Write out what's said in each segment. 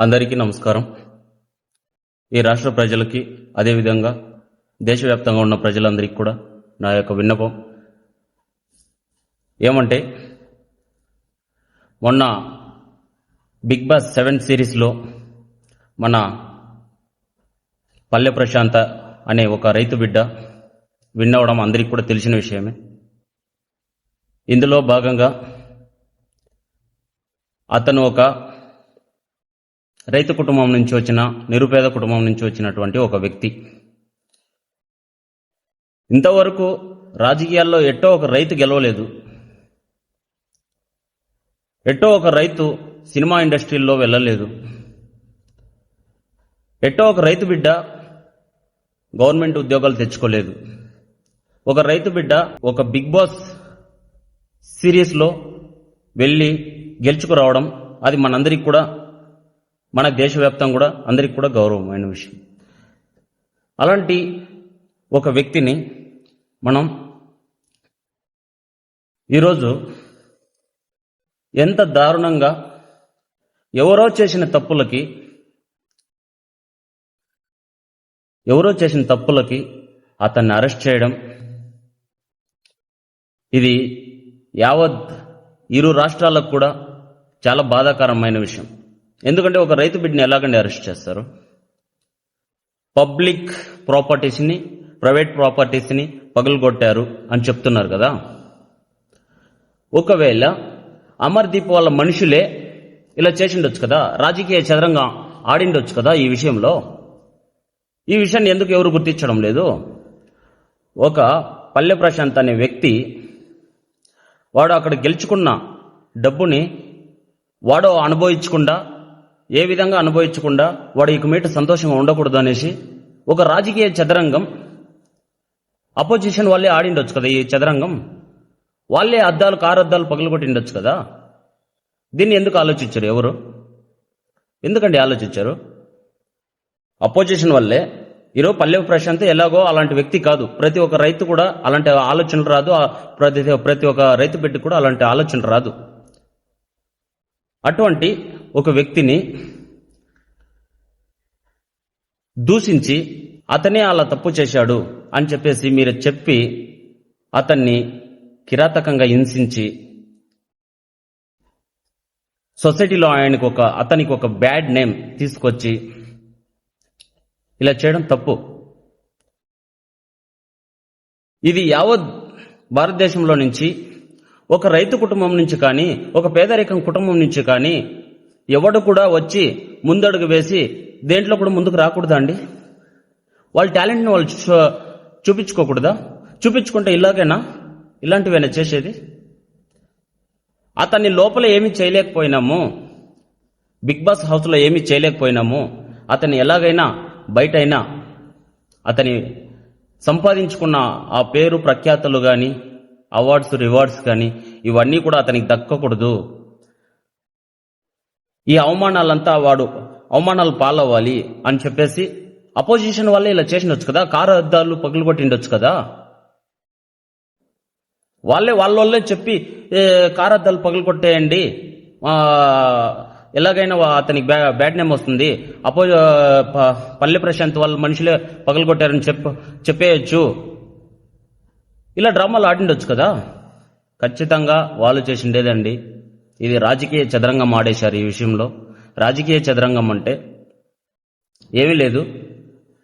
అందరికీ నమస్కారం. ఈ రాష్ట్ర ప్రజలకి అదేవిధంగా దేశవ్యాప్తంగా ఉన్న ప్రజలందరికీ కూడా నా యొక్క విన్నపం ఏమంటే, మొన్న బిగ్ బాస్ 7 సిరీస్లో మన పల్లె ప్రశాంత అనే ఒక రైతు బిడ్డ విన్ అవ్వడం అందరికీ కూడా తెలిసిన విషయమే. ఇందులో భాగంగా అతను ఒక రైతు కుటుంబం నుంచి వచ్చిన నిరుపేద కుటుంబం నుంచి వచ్చినటువంటి ఒక వ్యక్తి. ఇంతవరకు రాజకీయాల్లో ఎట్టో ఒక రైతు గెలవలేదు, ఎట్టో ఒక రైతు సినిమా ఇండస్ట్రీల్లో వెళ్ళలేదు, ఎట్టో ఒక రైతు బిడ్డ గవర్నమెంట్ ఉద్యోగాలు తెచ్చుకోలేదు. ఒక రైతు బిడ్డ ఒక బిగ్ బాస్ సిరీస్లో వెళ్ళి గెలుచుకురావడం అది మనందరికీ కూడా, మన దేశవ్యాప్తంగా కూడా అందరికీ కూడా గౌరవమైన విషయం. అలాంటి ఒక వ్యక్తిని మనం ఈరోజు ఎంత దారుణంగా ఎవరో చేసిన తప్పులకి అతన్ని అరెస్ట్ చేయడం, ఇది యావత్ ఇరు రాష్ట్రాలకు కూడా చాలా బాధాకరమైన విషయం. ఎందుకంటే ఒక రైతు బిడ్డని ఎలాగండి అరెస్ట్ చేస్తారు? పబ్లిక్ ప్రాపర్టీస్ని, ప్రైవేట్ ప్రాపర్టీస్ని పగలగొట్టారు అని చెప్తున్నారు కదా. ఒకవేళ అమర్దీప్ వాళ్ళ మనుషులే ఇలా చేసిండొచ్చు కదా, రాజకీయ చదరంగా ఆడిండొచ్చు కదా ఈ విషయంలో. ఈ విషయాన్ని ఎందుకు ఎవరు గుర్తించడం లేదు? ఒక పల్లె ప్రశాంత్ అనే వ్యక్తి, వాడు అక్కడ గెలుచుకున్న డబ్బుని వాడు అనుభవించకుండా, ఏ విధంగా అనుభవించకుండా వాడు ఇక మీట సంతోషంగా ఉండకూడదు అనేసి ఒక రాజకీయ చదరంగం అపోజిషన్ వాళ్ళే ఆడిండొచ్చు కదా. ఈ చదరంగం వాళ్ళే కారు అద్దాలు పగలగొట్టిండొచ్చు కదా. దీన్ని ఎందుకు ఆలోచించారు? ఎవరు ఎందుకండి ఆలోచించారు? అపోజిషన్ వల్లే. ఈరోజు పల్లె ప్రశాంత్ ఎలాగో అలాంటి వ్యక్తి కాదు. ప్రతి ఒక్క రైతు కూడా అలాంటి ఆలోచనలు రాదు, ప్రతి ఒక్క రైతు బిడ్డ కూడా అలాంటి ఆలోచన రాదు. అటువంటి ఒక వ్యక్తిని దూషించి అతనే అలా తప్పు చేశాడు అని చెప్పేసి మీరు చెప్పి అతన్ని కిరాతకంగా హింసించి సొసైటీలో అతనికి ఒక బ్యాడ్ నేమ్ తీసుకొచ్చి ఇలా చేయడం తప్పు. ఇది యావత్ భారతదేశంలో నుంచి ఒక రైతు కుటుంబం నుంచి కానీ, ఒక పేదరికం కుటుంబం నుంచి కానీ ఎవడు కూడా వచ్చి ముందడుగు వేసి దేంట్లో కూడా ముందుకు రాకూడదా అండి? వాళ్ళ టాలెంట్ని వాళ్ళు చూపించుకోకూడదా? చూపించుకుంటే ఇలాంటివైనా చేసేది? అతన్ని లోపల ఏమీ చేయలేకపోయినాము, బిగ్ బాస్ హౌస్లో ఏమీ చేయలేకపోయినాము, అతన్ని ఎలాగైనా బయట అయినా అతని సంపాదించుకున్న ఆ పేరు ప్రఖ్యాతలు కానీ, అవార్డ్స్ రివార్డ్స్ కానీ ఇవన్నీ కూడా అతనికి దక్కకూడదు. ఈ అవమానాలు పాలవ్వాలి అని చెప్పేసి అపోజిషన్ వల్లే ఇలా చేసిండొచ్చు కదా. కారు అద్దాలు పగలగొట్టిండొచ్చు కదా. వాళ్ళే చెప్పి కారు అద్దాలు పగలగొట్టేయండి, ఎలాగైనా అతనికి బ్యాడ్ నేమ్ వస్తుంది, పల్లె ప్రశాంత్ వాళ్ళ మనుషులే పగలగొట్టారని చెప్పేయచ్చు. ఇలా డ్రామాలు ఆడిండొచ్చు కదా. ఖచ్చితంగా వాళ్ళు చేసిండేదండి. ఇది రాజకీయ చదరంగం ఆడేశారు. ఈ విషయంలో రాజకీయ చదరంగం అంటే ఏమీ లేదు.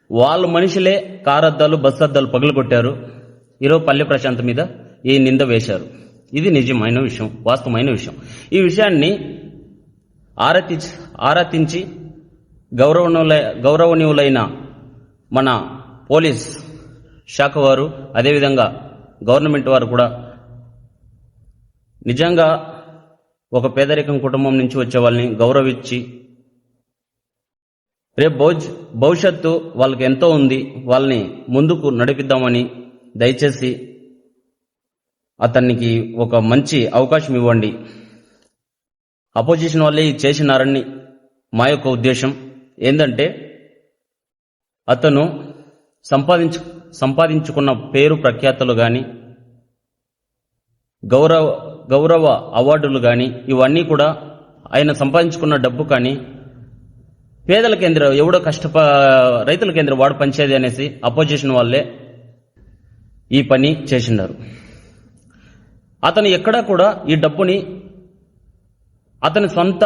వాళ్ళ మనుషులే కారద్దాలు బస్సు అద్దాలు పగలగొట్టారు. ఈరోజు పల్లె ప్రశాంత్ మీద ఈ నింద వేశారు. ఇది నిజమైన విషయం, వాస్తవమైన విషయం. ఈ విషయాన్ని ఆరాధించి గౌరవనీయులైన మన పోలీస్ శాఖ వారు, అదేవిధంగా గవర్నమెంట్ వారు కూడా నిజంగా ఒక పేదరికం కుటుంబం నుంచి వచ్చే వాళ్ళని గౌరవించి, రేపు భవిష్యత్తు వాళ్ళకి ఎంతో ఉంది, వాళ్ళని ముందుకు నడిపిద్దామని దయచేసి అతనికి ఒక మంచి అవకాశం ఇవ్వండి. అపోజిషన్ వాళ్ళే చేసినారని మా యొక్క ఉద్దేశం. ఏంటంటే అతను సంపాదించుకున్న పేరు ప్రఖ్యాతలు కానీ, గౌరవ అవార్డులు కానీ, ఇవన్నీ కూడా ఆయన సంపాదించుకున్న డబ్బు కానీ పేదల కేంద్రం ఎవడో రైతుల కేంద్రం వాడు పంచేది అనేసి అపోజిషన్ వాళ్ళే ఈ పని చేసినారు. అతను ఎక్కడా కూడా ఈ డబ్బుని అతని సొంత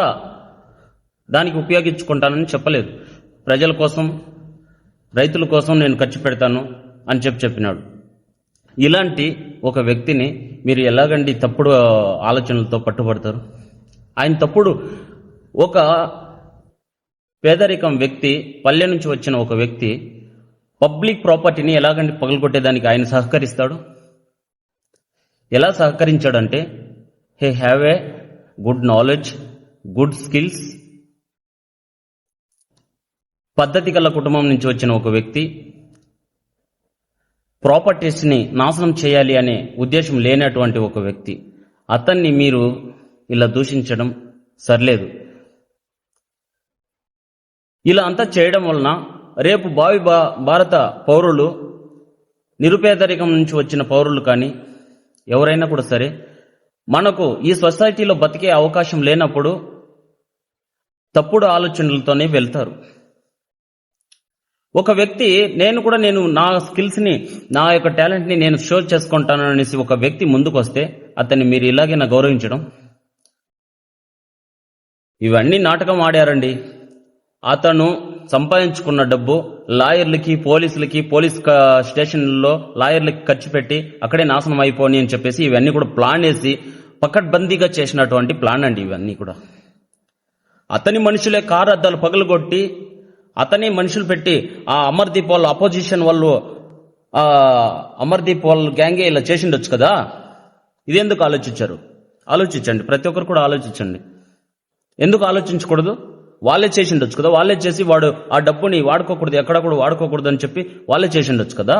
దానికి ఉపయోగించుకుంటానని చెప్పలేదు. ప్రజల కోసం, రైతుల కోసం నేను ఖర్చు పెడతాను అని చెప్పినాడు. ఇలాంటి ఒక వ్యక్తిని మీరు ఎలాగండి తప్పుడు ఆలోచనలతో పట్టుబడతారు? ఆయన తప్పుడు ఒక పేదరికం వ్యక్తి, పల్లె నుంచి వచ్చిన ఒక వ్యక్తి పబ్లిక్ ప్రాపర్టీని ఎలాగండి పగలగొట్టేదానికి ఆయన సహకరిస్తాడు? ఎలా సహకరించాడంటే, he have a good knowledge, good skills, పద్ధతి గల కుటుంబం నుంచి వచ్చిన ఒక వ్యక్తి ప్రాపర్టీస్ని నాశనం చేయాలి అనే ఉద్దేశం లేనటువంటి ఒక వ్యక్తి, అతన్ని మీరు ఇలా దూషించడం సరిలేదు. ఇలా అంతా చేయడం వలన రేపు భారత పౌరులు, నిరుపేదరికం నుంచి వచ్చిన పౌరులు కానీ ఎవరైనా కూడా సరే, మనకు ఈ సొసైటీలో బతికే అవకాశం లేనప్పుడు తప్పుడు ఆలోచనలతోనే వెళ్తారు. ఒక వ్యక్తి నేను నా స్కిల్స్ని, నా యొక్క టాలెంట్ని నేను షో చేసుకుంటాను అనేసి ఒక వ్యక్తి ముందుకు వస్తే అతన్ని మీరు ఇలాగే గౌరవించడం, ఇవన్నీ నాటకం ఆడారండి. అతను సంపాదించుకున్న డబ్బు లాయర్లకి, పోలీసులకి, పోలీస్ స్టేషన్లలో లాయర్లకి ఖర్చు పెట్టి అక్కడే నాశనం అయిపోని అని చెప్పేసి ఇవన్నీ కూడా ప్లాన్ వేసి పకడ్బందీగా చేసినటువంటి ప్లాన్ అండి ఇవన్నీ కూడా. అతని మనుషులే కారు అద్దాలు పగలగొట్టి అతని మనుషులు పెట్టి ఆ అమర్దీప్ వాళ్ళు, అపోజిషన్ వాళ్ళు, అమర్దీప్ వాళ్ళ గ్యాంగే ఇలా చేసిండొచ్చు కదా. ఇదెందుకు ఆలోచించారు? ఆలోచించండి, ప్రతి ఒక్కరు కూడా ఆలోచించండి. ఎందుకు ఆలోచించకూడదు? వాళ్ళే చేసిండొచ్చు కదా. వాళ్ళే చేసి వాడు ఆ డబ్బుని వాడుకోకూడదు, ఎక్కడ కూడా వాడుకోకూడదు అని చెప్పి వాళ్ళే చేసిండొచ్చు కదా.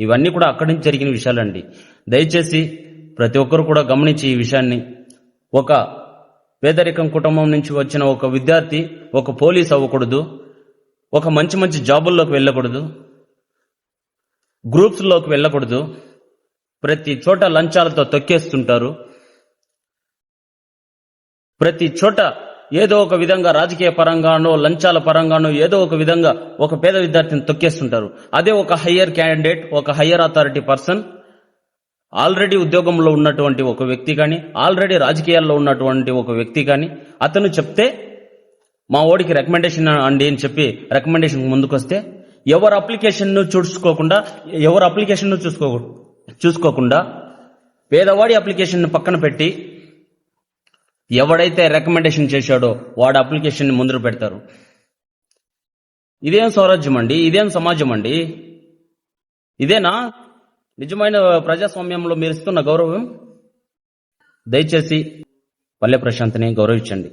ఇవన్నీ కూడా అక్కడి నుంచి జరిగిన విషయాలండి. దయచేసి ప్రతి ఒక్కరు కూడా గమనించి ఈ విషయాన్ని. ఒక పేదరికం కుటుంబం నుంచి వచ్చిన ఒక విద్యార్థి ఒక పోలీస్ అవ్వకూడదు, ఒక మంచి మంచి జాబుల్లోకి వెళ్ళకూడదు, గ్రూప్స్లోకి వెళ్ళకూడదు. ప్రతి చోట లంచాలతో తొక్కేస్తుంటారు. ప్రతి చోట ఏదో ఒక విధంగా రాజకీయ పరంగానో లంచాల పరంగానో ఏదో ఒక విధంగా ఒక పేద విద్యార్థిని తొక్కేస్తుంటారు. అదే ఒక హయ్యర్ క్యాండిడేట్, ఒక హయ్యర్ అథారిటీ పర్సన్, ఆల్రెడీ ఉద్యోగంలో ఉన్నటువంటి ఒక వ్యక్తి కానీ, ఆల్రెడీ రాజకీయాల్లో ఉన్నటువంటి ఒక వ్యక్తి కానీ, అతను చెప్తే మా ఓడికి రికమెండేషన్ అండి అని చెప్పి రికమెండేషన్ ముందుకొస్తే ఎవరు అప్లికేషన్ చూసుకోకుండా పేదవాడి అప్లికేషన్ పక్కన పెట్టి ఎవడైతే రికమెండేషన్ చేశాడో వాడు అప్లికేషన్ ముందు పెడతారు. ఇదేం స్వరాజ్యం అండి? ఇదేం సమాజం అండి? ఇదేనా నిజమైన ప్రజాస్వామ్యంలో మీరు ఇస్తున్న గౌరవం? దయచేసి పల్లె ప్రశాంత్ని గౌరవించండి.